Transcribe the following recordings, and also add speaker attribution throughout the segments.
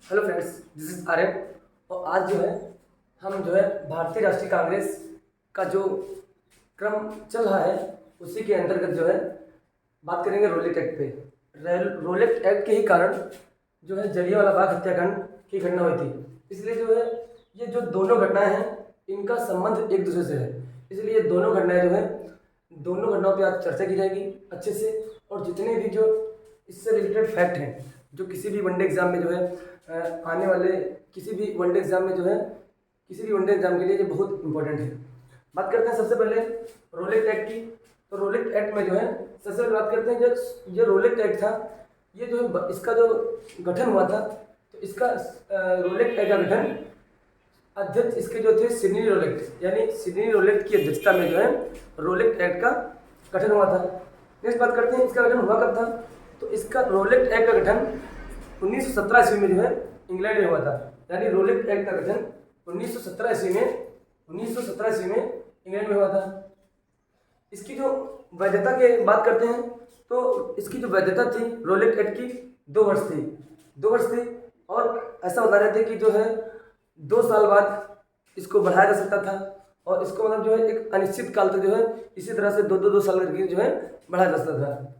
Speaker 1: Hello friends, this is Aryan. और आज जो है हम भारतीय राष्ट्रीय कांग्रेस का जो क्रम चल रहा है उसी के अंतर्गत बात करेंगे रोलेट एक्ट पे। रोलेट एक्ट के ही कारण जलियांवाला बाग हत्याकांड की घटना हुई थी। इसलिए ये जो दोनों घटनाएं हैं इनका संबंध एक दूसरे से है। इसलिए दोनों घटनाएं दोनों घटनाओं पे आज चर्चा की जाएगी अच्छे से। और जितने भी इससे रिलेटेड फैक्ट हैं जो किसी भी वनडे एग्जाम में आने वाले किसी भी वनडे एग्जाम में किसी भी वनडे एग्जाम के लिए ये बहुत इंपॉर्टेंट है। बात करते हैं सबसे पहले रोलेट एक्ट की। तो रोलेट एक्ट में सबसे पहले बात करते हैं जो रोलेट एक्ट था, ये इसका जो गठन हुआ था, तो इसका रोलेट एक्ट का गठन अध्यक्ष इसके जो थे सिडनी रोलेट, यानी सिडनी रोलेट की अध्यक्षता में रोलेट एक्ट का गठन हुआ था। नेक्स्ट बात करते हैं इसका गठन हुआ कब था। तो इसका रोलेट एक्ट का गठन 1917 ईस्वी में इंग्लैंड में हुआ था। यानी रोलेट एक्ट का गठन 1917 ईस्वी में इंग्लैंड में हुआ था। इसकी जो वैधता के बात करते हैं तो इसकी जो वैधता थी रोलेट एक्ट की 2 वर्ष थी। और ऐसा बता रहे थे कि 2 साल बाद इसको बढ़ाया जा सकता था। और इसको मतलब एक अनिश्चित काल तक इसी तरह से 2 साल करके बढ़ाया जा सकता था।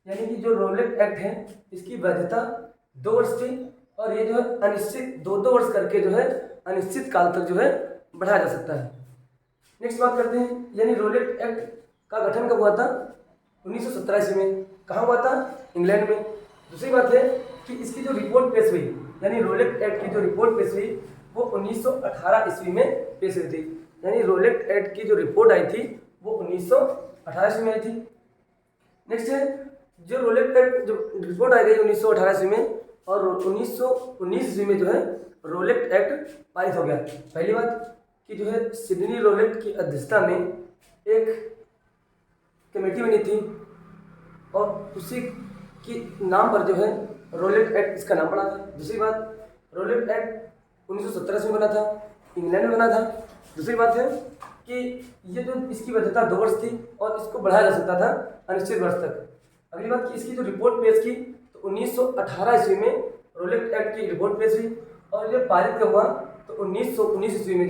Speaker 1: यानी कि जो रोलेट एक्ट है इसकी वैधता 2 वर्ष थी और ये अनिश्चित 2 वर्ष करके अनिश्चित काल तक बढ़ाया जा सकता है। नेक्स्ट बात करते हैं, यानी रोलेट एक्ट का गठन कब हुआ था? 1917 ईस्वी में। कहाँ हुआ था? इंग्लैंड में। दूसरी बात है कि इसकी जो रिपोर्ट पेश हुई, यानी रोलेट एक्ट की जो रिपोर्ट पेश हुई वो 1918 ईस्वी में पेश हुई थी। यानी रोलेट एक्ट की जो रिपोर्ट आई थी वो 1918 ईस्वी में आई थी। नेक्स्ट है जो रोलेट एक्ट जो रिपोर्ट आई गई 1918 ईस्वी में, और 1919 ईस्वी में रोलेट एक्ट पारित हो गया। पहली बात कि सिडनी रोलेट की अध्यक्षता में एक कमेटी बनी थी और उसी की नाम पर रोलेट एक्ट इसका नाम पड़ा था। दूसरी बात, रोलेट एक्ट 1917 में बना था, इंग्लैंड में बना था। दूसरी बात है कि ये इसकी वैधता 2 वर्ष थी और इसको बढ़ाया जा सकता था अनिश्चित वर्ष तक। अगली बात कि इसकी जो रिपोर्ट पेश की तो 1918 ईस्वी में रोलेट एक्ट की रिपोर्ट पेश हुई और ये पारित कब हुआ? तो 1919 ईस्वी में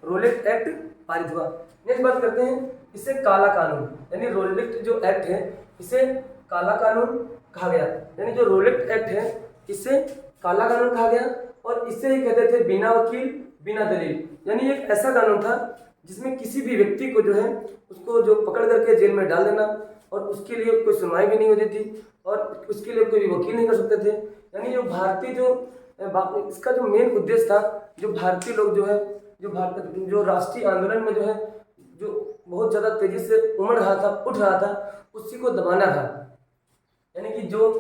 Speaker 1: रोलेट एक्ट पारित हुआ। नेक्स्ट बात करते हैं इसे काला कानून, यानी रोलेट जो एक्ट है इसे काला कानून कहा गया। यानी जो रोलेट एक्ट है इसे काला कानून कहा गया और इसे ही कहते थे बिना वकील बिना दलील। यानी एक ऐसा कानून था जिसमें किसी भी व्यक्ति को उसको पकड़ करके जेल में डाल देना और उसके लिए कोई सुनवाई भी नहीं होती थी और उसके लिए कोई भी वकील नहीं कर सकते थे। यानी जो भारतीय इसका जो मेन उद्देश्य था, जो भारतीय लोग जो राष्ट्रीय आंदोलन में जो बहुत ज़्यादा तेजी से उठ रहा था उसी को दबाना था। यानी कि जो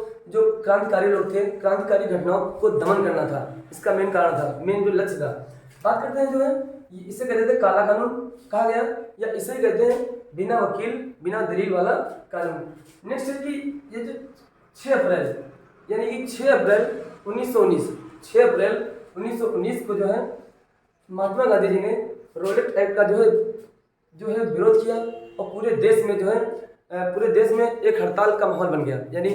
Speaker 1: क्रांतिकारी लोग थे, क्रांतिकारी घटनाओं को दमन करना था, इसका मेन कारण था, मेन जो लक्ष्य था। बात करते हैं इसे कहते थे काला कानून कहा गया, या इसे ही कहते हैं बिना वकील बिना दलील वाला कानून। नेक्स्ट है कि ये जो 6 अप्रैल यानी कि 6 अप्रैल 1919 को महात्मा गांधी जी ने रोलेट एक्ट का विरोध किया और पूरे देश में एक हड़ताल का माहौल बन गया। यानी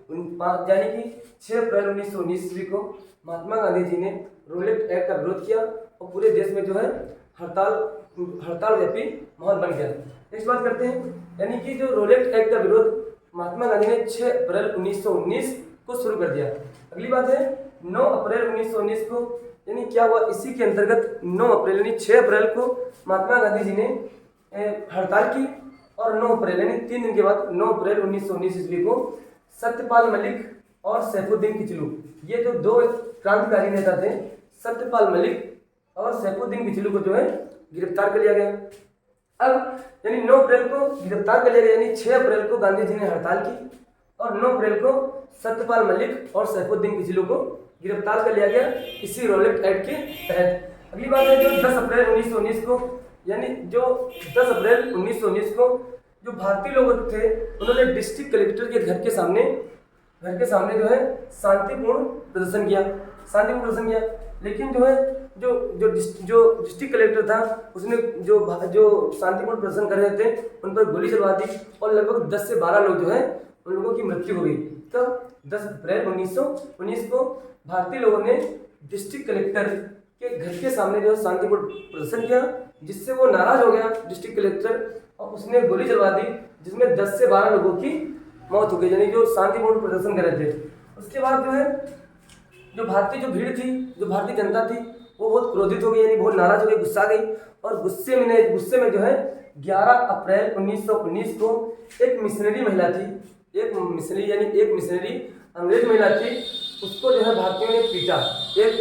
Speaker 1: कि 6 अप्रैल 1919 ईस्वी को महात्मा गांधी जी ने रोलेट एक्ट का विरोध किया और पूरे देश में हड़ताल व्यापी माहौल बन गया। नेक्स्ट बात करते हैं, यानी कि जो रोलेट एक्ट का विरोध महात्मा गांधी ने 6 अप्रैल 1919 को शुरू कर दिया। अगली बात है 9 अप्रैल 1919 को, यानी क्या हुआ इसी के अंतर्गत 9 अप्रैल यानी 6 अप्रैल को महात्मा गांधी जी ने हड़ताल की और 9 अप्रैल यानी 3 दिन के बाद 9 अप्रैल 1919 ईस्वी को सत्यपाल मलिक और सैफुद्दीन किचलू, ये जो 2 क्रांतिकारी नेता थे, सत्यपाल मलिक और सैफुद्दीन किचलू को गिरफ्तार कर लिया गया। अब यानी 9 अप्रैल को गिरफ्तार कर लिया गया, यानी 6 अप्रैल को गांधी जी ने हड़ताल की और 9 अप्रैल को सत्यपाल मलिक और सैफुद्दीन किचलू को गिरफ्तार कर लिया गया इसी रोलेट एक्ट के तहत। अगली बात है जो 10 अप्रैल 1919 को, यानी जो 10 अप्रैल 1919 को जो भारतीय लोग थे उन्होंने डिस्ट्रिक्ट कलेक्टर के घर के सामने शांतिपूर्ण प्रदर्शन किया। लेकिन जो डिस्ट्रिक्ट कलेक्टर था उसने जो शांतिपूर्ण प्रदर्शन कर रहे थे उन पर गोली चलवा दी और लगभग 10 से 12 लोग उन लोगों की मृत्यु हो गई। तो 10 अप्रैल 1919 को भारतीय लोगों ने डिस्ट्रिक्ट कलेक्टर के घर के सामने जो शांतिपूर्ण प्रदर्शन किया, जिससे वो नाराज हो गया डिस्ट्रिक्ट कलेक्टर, और उसने गोली चलवा दी, जिसमें 10 से 12 लोगों की मौत हो गई, यानी जो शांतिपूर्ण प्रदर्शन कर रहे थे। उसके बाद जो है जो भारतीय जो भीड़ थी, जो भारतीय जनता थी, वो बहुत क्रोधित हो गई, यानी बहुत नाराज हो गई, गुस्सा गई, और गुस्से में जो है 11 अप्रैल 1919 को एक मिशनरी महिला थी, एक मिशनरी अंग्रेज महिला थी, उसको जो है भारतीयों ने पीटा। एक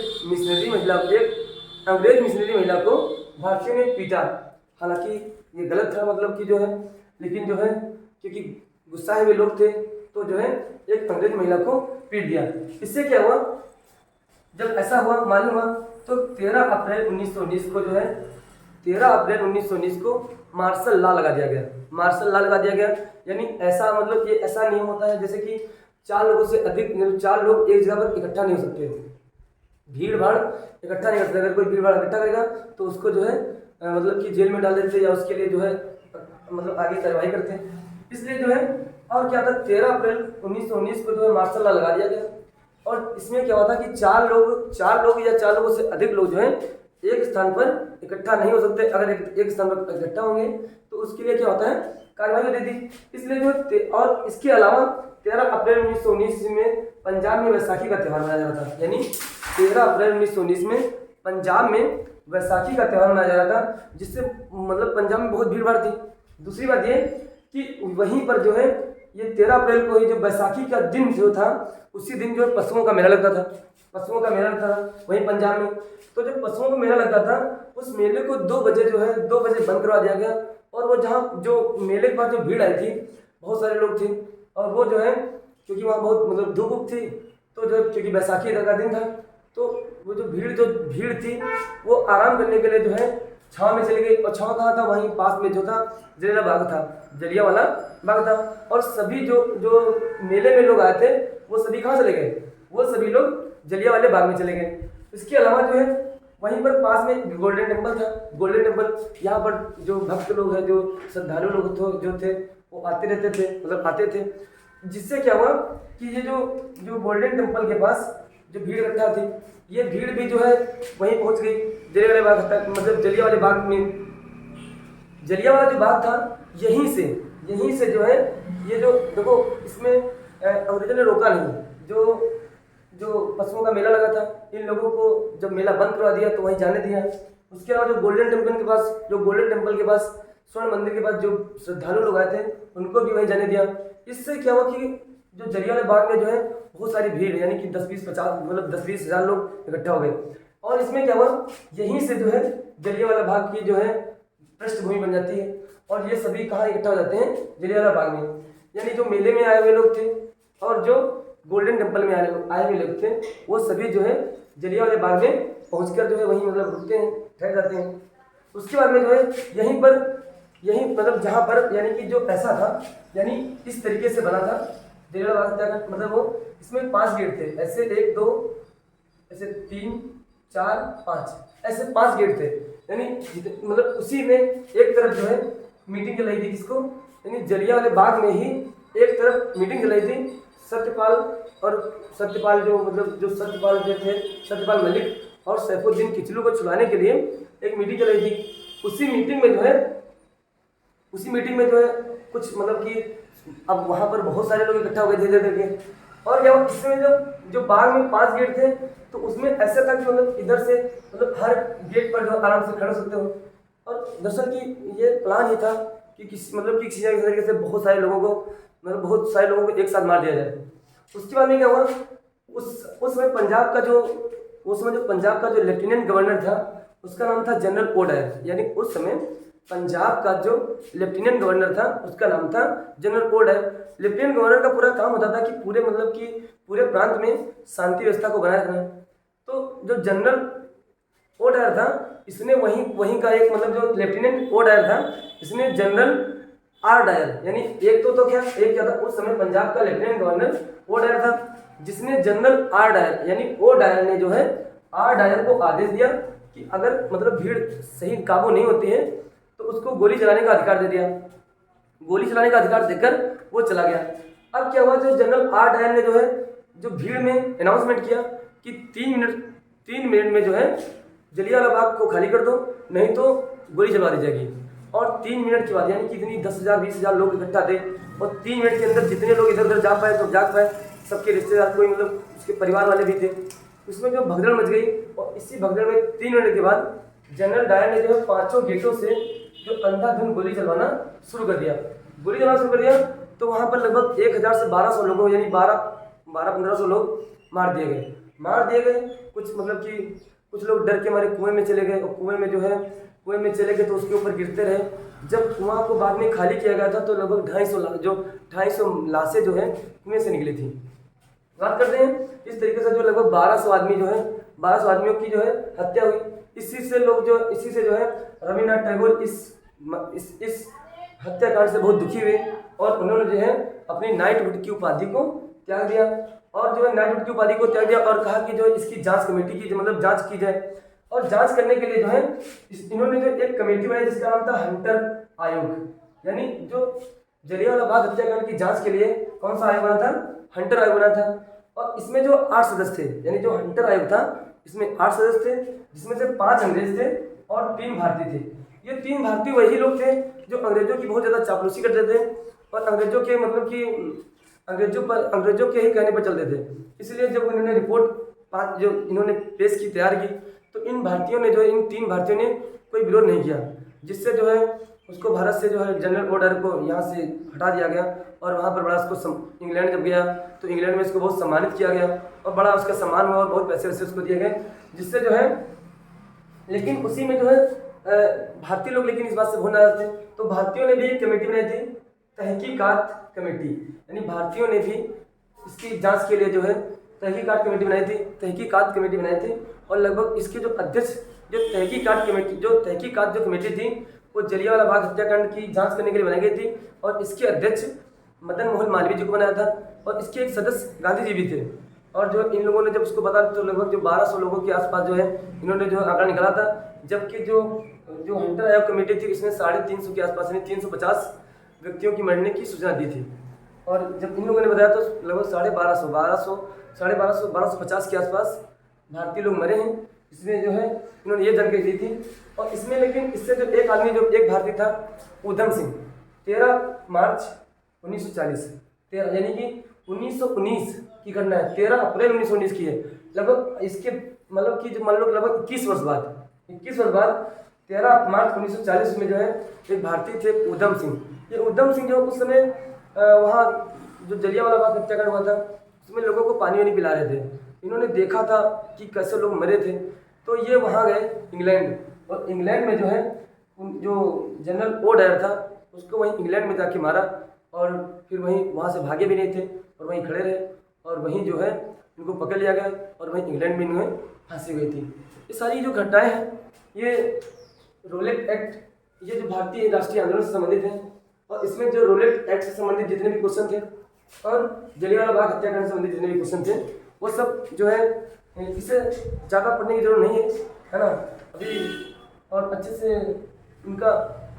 Speaker 1: अंग्रेज मिशनरी महिला को भारतीयों ने पीटा। हालांकि ये गलत था, मतलब कि जो है, लेकिन जो है क्योंकि गुस्सा वे लोग थे, तो जो है एक अंग्रेज महिला को पीट दिया। इससे क्या हुआ, जब ऐसा हुआ मालूम हुआ, तो 13 अप्रैल 1919 को जो है 13 अप्रैल 1919 को मार्शल लॉ लगा दिया गया। यानी ऐसा, मतलब ये ऐसा नियम होता है जैसे कि 4 लोगों से अधिक, 4 लोग एक जगह पर इकट्ठा नहीं हो सकते, भीड़ भाड़ इकट्ठा नहीं कर सकते। अगर कोई भीड़ भाड़ इकट्ठा करेगा तो उसको जो है मतलब कि जेल में डाल देते, या उसके लिए जो है मतलब आगे कार्रवाई करते हैं। इसलिए जो है, और क्या था, 13 अप्रैल 1919 को जो है मार्शल लॉ लगा दिया गया। और इसमें क्या होता कि 4 लोग या 4 लोगों से अधिक लोग जो है एक स्थान पर इकट्ठा नहीं हो सकते। अगर एक स्थान पर इकट्ठा होंगे तो उसके लिए क्या होता है, कार्रवाई दे दी। इसलिए जो, और इसके अलावा 13 अप्रैल 1919 में पंजाब में वैसाखी का त्यौहार मनाया जाता था। यानी 13 अप्रैल 1919 में पंजाब में वैसाखी का त्यौहार मनाया जा रहा था, जिससे मतलब पंजाब में बहुत भीड़ भाड़ थी। दूसरी बात ये कि वहीं पर जो है ये 13 अप्रैल को ही जो बैसाखी का दिन जो था, उसी दिन जो पशुओं का मेला लगता था वहीं पंजाब में। तो जब पशुओं का मेला लगता था, उस मेले को 2 बजे बंद करवा दिया गया। और वो जहाँ जो मेले के पास जो भीड़ आई थी, बहुत सारे लोग थे, और वो जो है क्योंकि वहाँ बहुत मतलब धूप थी, तो जो क्योंकि बैसाखी का दिन था, तो वो जो भीड़ थी वो आराम करने के लिए जो है छाँव में चली गई। और छाँव कहाँ था, वहीं पास में जो था जलियांवाला बाग था। और सभी जो मेले में लोग आए थे, वो सभी कहाँ चले गए, वो सभी लोग जलियांवाले बाग में चले गए। इसके अलावा जो है वहीं पर पास में गोल्डन टेम्पल था। गोल्डन टेम्पल, यहाँ पर जो भक्त लोग हैं, जो श्रद्धालु लोग जो थे, वो आते थे। जिससे क्या हुआ कि ये जो गोल्डन टेम्पल के पास जो भीड़ इकट्ठा थी, ये भीड़ भी जो है वहीं पहुंच गई जलियांवाले बाग तक। मतलब जलियांवाले बाग में, जलियांवाला जो बाग था, यहीं से जो है ये जो देखो, इसमें अंग्रेजों ने रोका नहीं। जो पशुओं का मेला लगा था, इन लोगों को जब मेला बंद करवा दिया तो वहीं जाने दिया। उसके अलावा जो गोल्डन टेम्पल के पास स्वर्ण मंदिर के पास जो श्रद्धालु लोग आए थे, उनको भी वहीं जाने दिया। इससे क्या हुआ कि जो जलियांवाले बाग में जो है बहुत सारी भीड़, यानी कि 10-20 हज़ार लोग इकट्ठा हो गए। और इसमें क्या हुआ, यहीं से जो है जलियांवाला बाग की जो है पृष्ठभूमि बन जाती है, और ये सभी कहाँ इकट्ठा हो जाते हैं, जलियांवाला बाग में। यानी जो मेले में आए हुए लोग थे और जो गोल्डन टेम्पल में आए हुए लोग थे, वो सभी जो है जलियांवाले बाग में पहुंचकर जो है वहीं मतलब रुकते हैं, ठहर जाते हैं। उसके बाद में जो है यहीं मतलब जहाँ पर, यानी कि जो ऐसा था, यानी इस तरीके से बना था जलियांवाला बाग। मतलब वो इसमें 5 गेट थे, ऐसे 1 2 ऐसे 3 4 5 ऐसे 5 गेट थे। यानी मतलब उसी में एक तरफ जो है मीटिंग चलाई थी, किसको, यानी जलियांवाले बाग में ही एक तरफ मीटिंग चलाई थी। सत्यपाल मलिक और सैफुद्दीन किचलू को छुड़ाने के लिए एक मीटिंग चलाई थी। उसी मीटिंग में जो है कुछ मतलब कि अब वहाँ पर बहुत सारे लोग इकट्ठा हो गए धीरे धीरे करके। और क्या इसमें जो बाग में 5 गेट थे, तो उसमें ऐसा था कि मतलब इधर से मतलब हर गेट पर जो आराम से खड़े हो सकते हो। और दरअसल की ये प्लान ही था कि किसी तरीके से बहुत सारे लोगों को एक साथ मार दिया जाए। उसके बाद में क्या हुआ, उस समय जो पंजाब का जो लेफ्टिनेंट गवर्नर था, उसका नाम था जनरल ओडायर। यानी उस समय पंजाब का जो लेफ्टिनेंट गवर्नर था, उसका नाम था जनरल ओडायर। लेफ्टिनेंट गवर्नर का पूरा काम होता था कि पूरे प्रांत में शांति व्यवस्था को बनाए रखना। तो जो जनरल ओडायर था, इसने वहीं का एक मतलब जो लेफ्टिनेंट ओडायर था, इसने जनरल आर डायर, यानी एक क्या था, उस समय पंजाब का लेफ्टिनेंट गवर्नर ओ डायर था, जिसने जनरल आर डायर यानी ओ डायर ने जो है आर डायर को आदेश दिया कि अगर मतलब भीड़ सही काबू नहीं होती है तो उसको गोली चलाने का अधिकार दे दिया। गोली चलाने का अधिकार देकर वो चला गया। अब क्या हुआ, जो जनरल आर डायर ने जो है जो भीड़ में अनाउंसमेंट किया कि 3 मिनट में जो है जलियांवाला बाग को खाली कर दो, नहीं तो गोली चलवा दी जाएगी। और 3 मिनट के बाद, यानी कि इतनी 10,000 20,000 लोग इकट्ठा थे, और 3 मिनट के अंदर जितने लोग इधर उधर जा पाए तो जा पाए, सबके रिश्तेदार, कोई मतलब उसके परिवार वाले भी थे। उसमें जो भगदड़ मच गई, और इसी भगदड़ में 3 मिनट के बाद जनरल डायर ने जो है 5 गेटों से जो अंधाधुंध गोली चलवाना शुरू कर दिया। गोली चलाना शुरू कर दिया तो वहाँ पर लगभग 1000 से 1200 लोगों, यानी 1200-1500 लोग मार दिए गए। कुछ मतलब कि कुछ लोग डर के मारे कुएं में चले गए, और कुएं में चले गए तो उसके ऊपर गिरते रहे। जब कुआं को बाद में खाली किया गया था तो लगभग 250 लाशें जो है कुएं से निकली थी। बात करते हैं इस तरीके से जो लगभग 1200 आदमियों की जो है हत्या हुई। इसी से जो है रविन्द्रनाथ टैगोर इस हत्याकांड से बहुत दुखी हुए, और उन्होंने जो है अपनी नाइटहुड की उपाधि को त्याग दिया, और कहा कि जो इसकी जांच कमेटी की मतलब जांच की जाए। और जांच करने के लिए जो है इन्होंने जो एक कमेटी बनाई जिसका नाम था हंटर आयोग। यानी जो जलियांवाला बाग हत्याकांड की जांच के लिए कौन सा आयोग बना था? हंटर आयोग बना था। और इसमें जो 8 सदस्य थे, यानी जो हंटर आयोग था इसमें 8 सदस्य थे, जिसमें से 5 अंग्रेज थे और 3 भारतीय थे। ये 3 भारतीय वही लोग थे जो अंग्रेजों की बहुत ज़्यादा चापलूसी करते थे, और अंग्रेजों के मतलब कि अंग्रेजों के ही कहने पर चलते थे। इसलिए जब इन्होंने रिपोर्ट जो इन्होंने पेश की, तैयार की, तो इन 3 भारतीयों ने कोई विरोध नहीं किया, जिससे जो है उसको भारत से जो है जनरल ऑर्डर को यहाँ से हटा दिया गया। और वहाँ पर बड़ा उसको इंग्लैंड जब गया तो इंग्लैंड में इसको बहुत सम्मानित किया गया, और बड़ा उसका सम्मान हुआ, और बहुत पैसे वैसे उसको दिए गए, जिससे जो है, लेकिन उसी में जो है भारतीय लोग लेकिन इस बात से बहुत नाराज थे। तो भारतीयों ने भी एक कमेटी बनाई थी, तहकीकात कमेटी, यानी भारतीयों ने भी इसकी जांच के लिए जो है तहकीकात कमेटी बनाई थी। और लगभग इसके जो अध्यक्ष जो तहकीकात कमेटी थी वो जलियांवाला बाग हत्याकांड की जांच करने के लिए बनाई गई थी, और इसके अध्यक्ष मदन मोहन मालवीय जी को बनाया था, और इसके एक सदस्य गांधी जी भी थे। और जो इन लोगों ने जब उसको बता तो लगभग जो 1200 लोगों के आसपास जो है इन्होंने जो आंकड़ा निकाला था, जबकि जो हंटर आयोग कमेटी थी उसने 350 के आसपास, यानी 350 व्यक्तियों की मरने की सूचना दी थी। और जब इन लोगों ने बताया तो लगभग 1250 के आसपास भारतीय लोग मरे हैं। इसमें जो है इन्होंने ये जानकारी दी थी। और इसमें लेकिन इससे जो एक भारतीय था उधम सिंह, 13 मार्च 1940, यानी कि 1919 की घटना है, 13 अप्रैल 1919 की है। लगभग इसके मतलब कि जो मान लो लगभग 21 वर्ष बाद 13 मार्च 1940 में जो है एक भारतीय थे उधम सिंह। ये उधम सिंह जो उस समय वहाँ जो जलियांवाला बाग हत्याकांड हुआ था उसमें लोगों को पानी वानी पिला रहे थे। इन्होंने देखा था कि कैसे लोग मरे थे, तो ये वहाँ गए इंग्लैंड, और इंग्लैंड में जो है जो जनरल ओ डायर था उसको वहीं इंग्लैंड में जाके मारा, और फिर वहाँ से भागे भी नहीं थे, और वहीं खड़े रहे, और वहीं जो है इनको पकड़ लिया गया, और वहीं इंग्लैंड में इन्हें फांसी हुई थी। ये सारी जो घटनाएँ हैं ये रोलेट एक्ट, ये जो भारतीय राष्ट्रीय आंदोलन से संबंधित है, और इसमें जो रोलेट एक्ट से संबंधित जितने भी क्वेश्चन थे और जलियांवाला बाग हत्याकांड से संबंधित जितने भी क्वेश्चन थे वो सब जो है इसे ज़्यादा पढ़ने की जरूरत नहीं है ना अभी, और अच्छे से इनका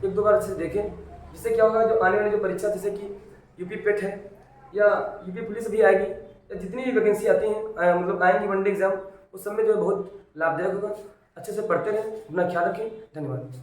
Speaker 1: 1-2 बार अच्छे से देखें, जिससे क्या होगा जो आने वाली जो परीक्षा जैसे कि यूपी पेट है या यूपी पुलिस भी आएगी, या जितनी भी वैकेंसी आती हैं मतलब आएंगी वनडे एग्जाम, उस सब में जो है बहुत लाभदायक होगा। अच्छे से पढ़ते रहें, अपना ख्याल रखें। धन्यवाद।